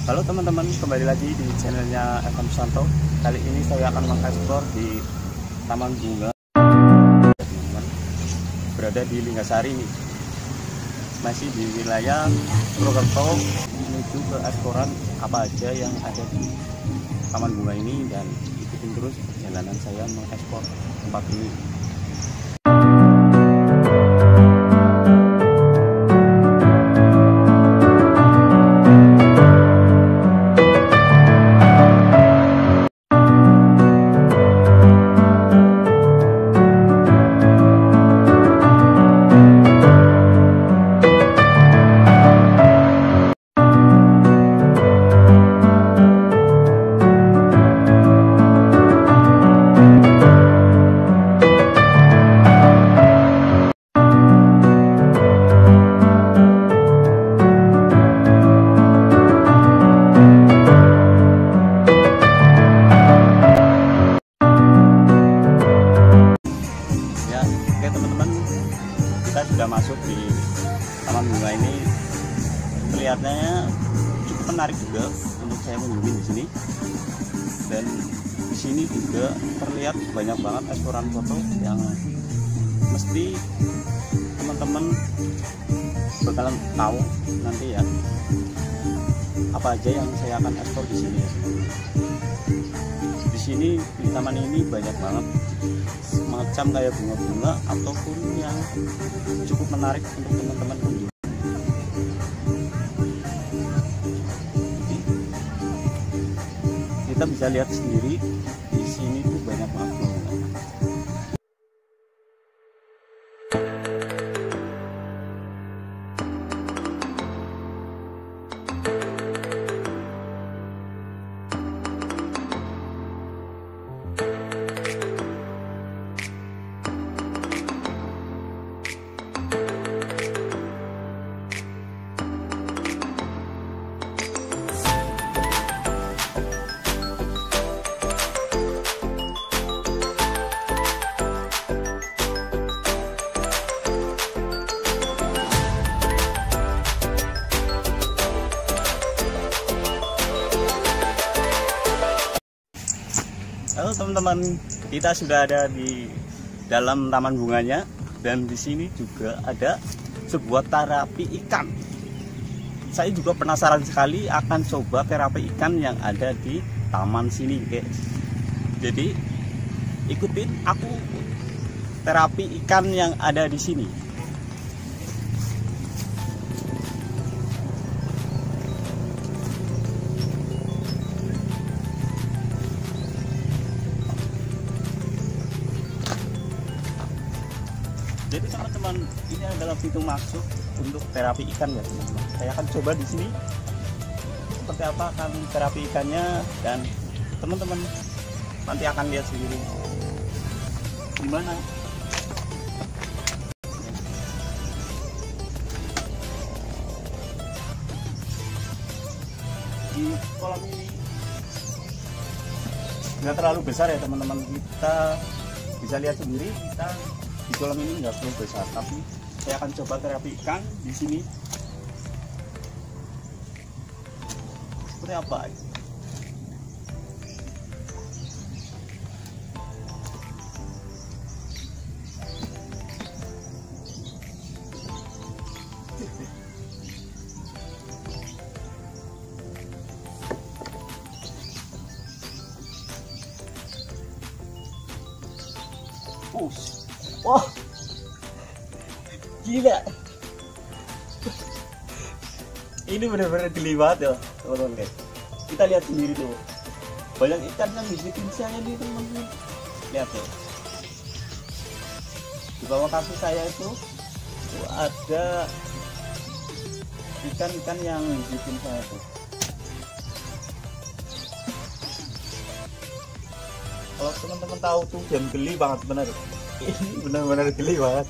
Halo teman-teman, kembali lagi di channelnya Evan Santo. Kali ini saya akan mengeksplor di Taman Bunga, teman-teman. Berada di Linggasari nih, masih di wilayah Purwokerto. Menuju ke eksploran apa aja yang ada di Taman Bunga ini, dan ikutin terus perjalanan saya mengeksplor tempat ini. Oke teman-teman, kita sudah masuk di Taman Bunga ini. Kelihatannya cukup menarik juga untuk saya mengunjungi di sini. Dan di sini juga terlihat banyak banget eksploran foto yang mesti teman-teman bakalan tahu nanti ya, apa aja yang saya akan eksplor di sini. Di sini di taman ini banyak banget semacam kayak bunga-bunga ataupun yang cukup menarik untuk teman-teman kunjungi. Kita bisa lihat sendiri di sini tuh banyak banget bunga. Halo teman-teman, kita sudah ada di dalam taman bunganya, dan di sini juga ada sebuah terapi ikan. Saya juga penasaran sekali akan coba terapi ikan yang ada di taman sini, guys. Jadi ikutin aku terapi ikan yang ada di sini. Jadi teman-teman, ini adalah pintu masuk untuk terapi ikan ya teman-teman. Saya akan coba di sini seperti apa akan terapi ikannya, dan teman-teman nanti akan lihat sendiri gimana. Di kolam ini nggak terlalu besar ya teman-teman. Kita bisa lihat sendiri, kita di kolam ini nggak terlalu besar, tapi saya akan coba terapi ikan di sini seperti apa. Wah, gila, ini benar-benar geli banget ya teman-teman, guys. Kita lihat sendiri tuh, banyak ikan yang bikin saya nih teman-teman. Lihat ya, di bawah kaki saya itu ada ikan-ikan yang bikin saya tuh. Kalau teman-teman tahu tuh, dan geli banget bener. Ini benar-benar geli banget.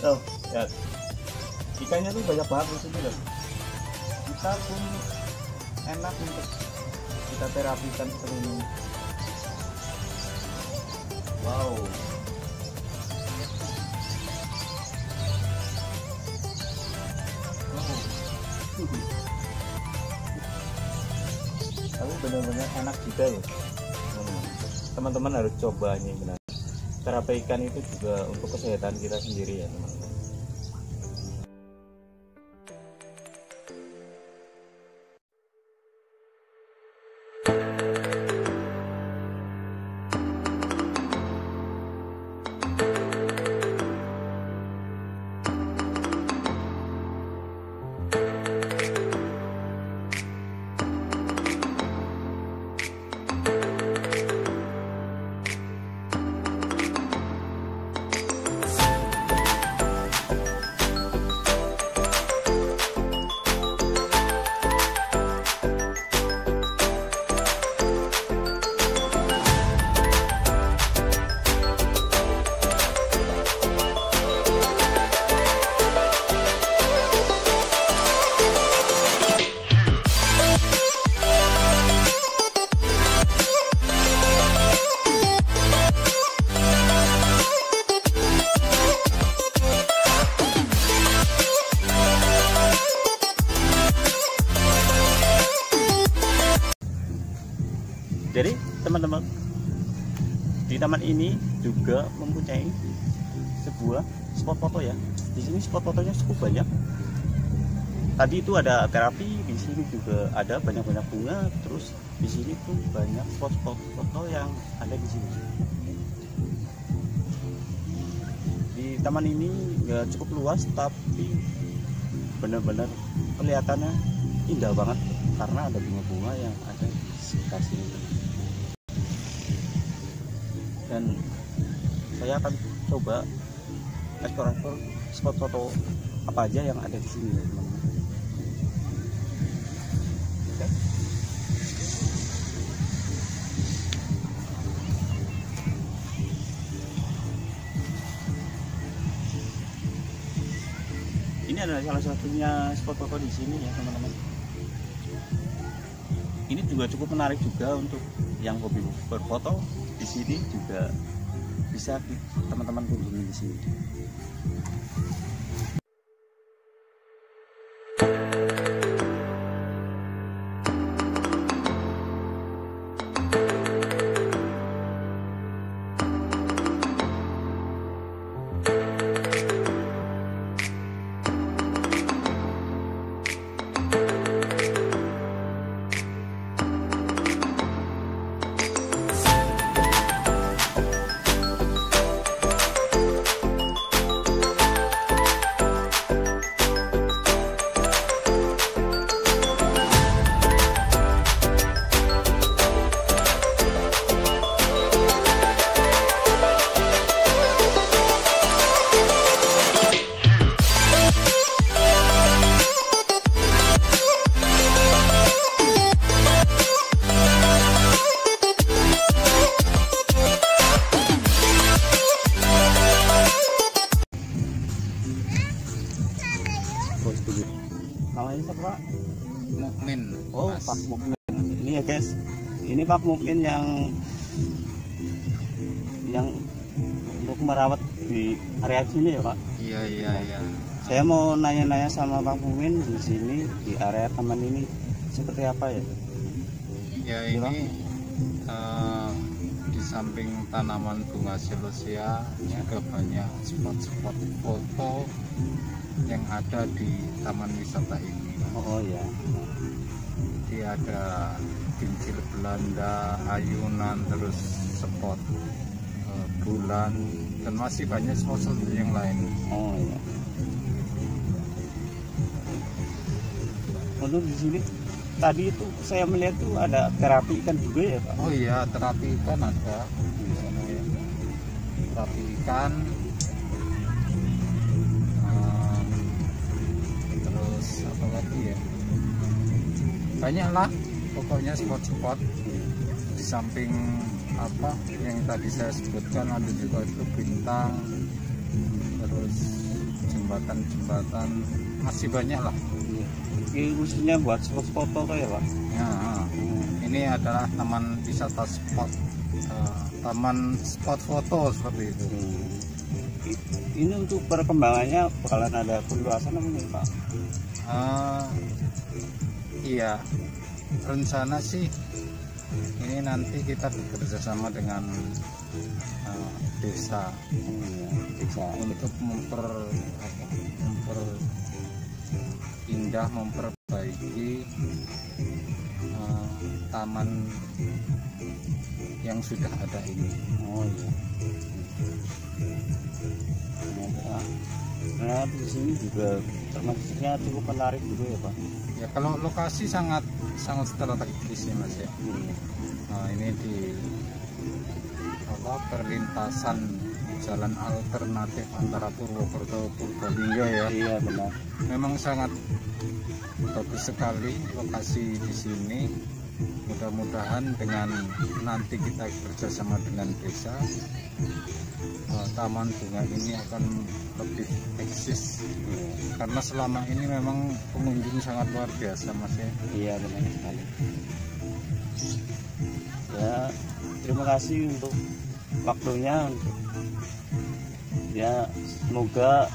Tuh, lihat. Ikannya tuh banyak banget di sini loh. Kita pun enak untuk kita terapikan seperti ini. Wow. benar-benar enak juga loh. Teman-teman harus coba ini benar. Terapi ikan itu juga untuk kesehatan kita sendiri ya teman-teman. Jadi teman-teman, di taman ini juga mempunyai sebuah spot foto ya. Di sini spot fotonya cukup banyak. Tadi itu ada terapi, di sini juga ada banyak-banyak bunga. Terus di sini tuh banyak spot-spot foto yang ada di sini. Di taman ini nggak cukup luas, tapi benar-benar kelihatannya indah banget karena ada bunga-bunga yang ada di sekitar sini. Dan saya akan coba eksplor spot foto apa aja yang ada di sini ya teman-teman. Oke. Ini adalah salah satunya spot foto di sini ya teman-teman. Ini juga cukup menarik juga untuk yang hobi berfoto. Di sini juga bisa teman-teman kunjungi di sini. Namanya siapa Pak? Mukmin. Oh Mas. Pak Mukmin. Ini ya guys, ini Pak Mukmin yang untuk merawat di area sini ya Pak? Iya. Saya mau nanya-nanya sama Pak Mukmin di sini di area taman ini seperti apa ya? Ya ini di samping tanaman bunga celosia juga banyak spot-spot foto yang ada di taman wisata ini. Oh ya. Dia ada kincir Belanda, ayunan, terus spot bulan, dan masih banyak spot yang lain. Oh ya. Untuk di sini tadi itu saya melihat tuh ada terapi ikan juga ya Pak? Oh iya, terapi ikan ada di sana ya. Terapi ikan. Terus apa lagi ya? Banyak lah, pokoknya spot-spot di samping apa yang tadi saya sebutkan, ada juga itu bintang, terus jembatan-jembatan, masih banyak lah. Ini khususnya buat spot foto ya Pak? Ya, ini adalah taman wisata spot, taman spot foto seperti itu. Ini untuk perkembangannya bakalan ada perluasan apa nih Pak? Iya, rencana sih ini nanti kita bekerja sama dengan desa untuk memperbaiki taman yang sudah ada ini. Nah, di sini juga termasuknya cukup menarik juga ya Pak. Ya kalau lokasi sangat strategis ya Mas ya. Nah ini di perlintasan jalan alternatif antara Purwokerto Purbalingga ya. Iya benar. Memang sangat bagus sekali lokasi di sini. Mudah-mudahan dengan nanti kita bekerjasama dengan desa, taman bunga ini akan lebih eksis. Karena selama ini memang pengunjung sangat luar biasa Mas ya. Iya benar sekali. Ya terima kasih untuk waktunya. Ya semoga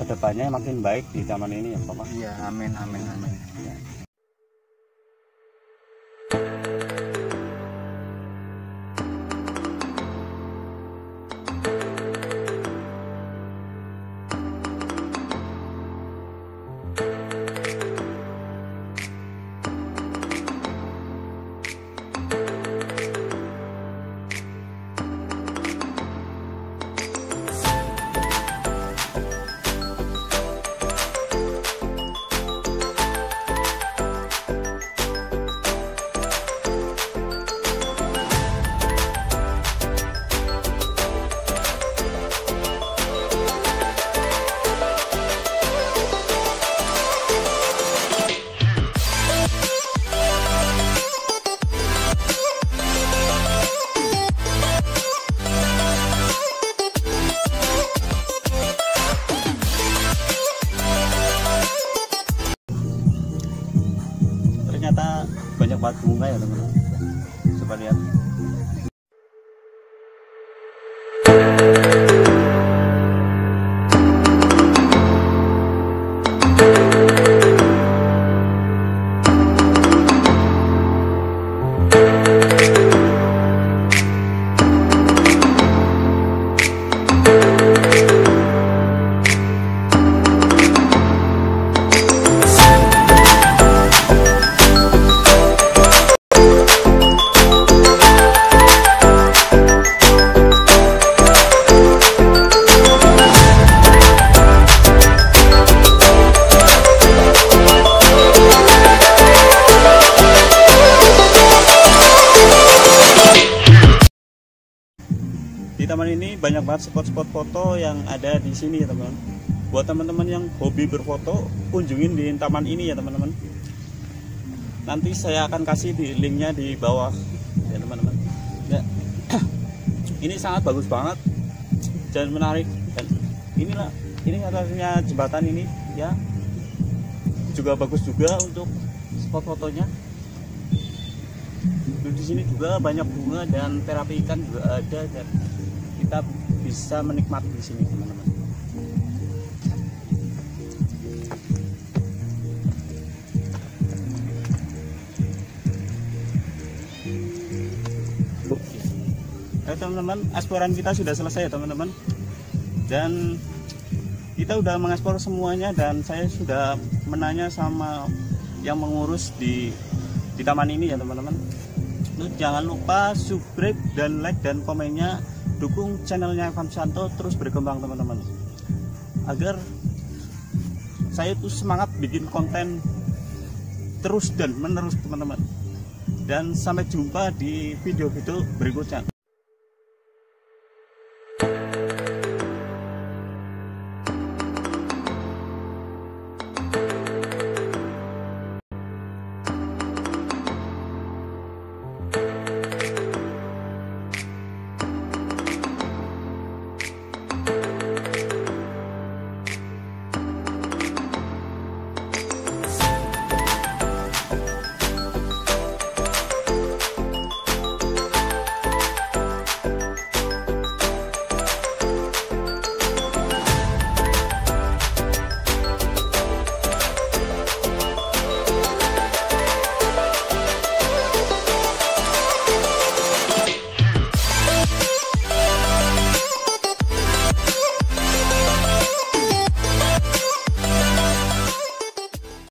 kedepannya makin baik di taman ini ya Pak. Iya amin amin amin. Ya. Ternyata banyak banget bunga ya teman-teman. Coba lihat. Di taman ini banyak banget spot-spot foto yang ada di sini ya teman-teman. Buat teman-teman yang hobi berfoto, kunjungin di taman ini ya teman-teman. Nanti saya akan kasih di linknya di bawah ya teman-teman. Ya. Ini sangat bagus banget dan menarik. Dan ini katanya jembatan ini ya juga bagus juga untuk spot fotonya. Di sini juga banyak bunga dan terapi ikan juga ada dan kita bisa menikmati di sini teman-teman. Oke teman-teman, eksploran kita sudah selesai ya teman-teman. Dan kita udah mengeksplor semuanya dan saya sudah menanya sama yang mengurus di taman ini ya teman-teman. Jangan lupa subscribe dan like dan komennya, dukung channelnya Evan Santo terus berkembang teman-teman, agar saya tuh semangat bikin konten terus dan menerus teman-teman. Dan sampai jumpa di video-video berikutnya.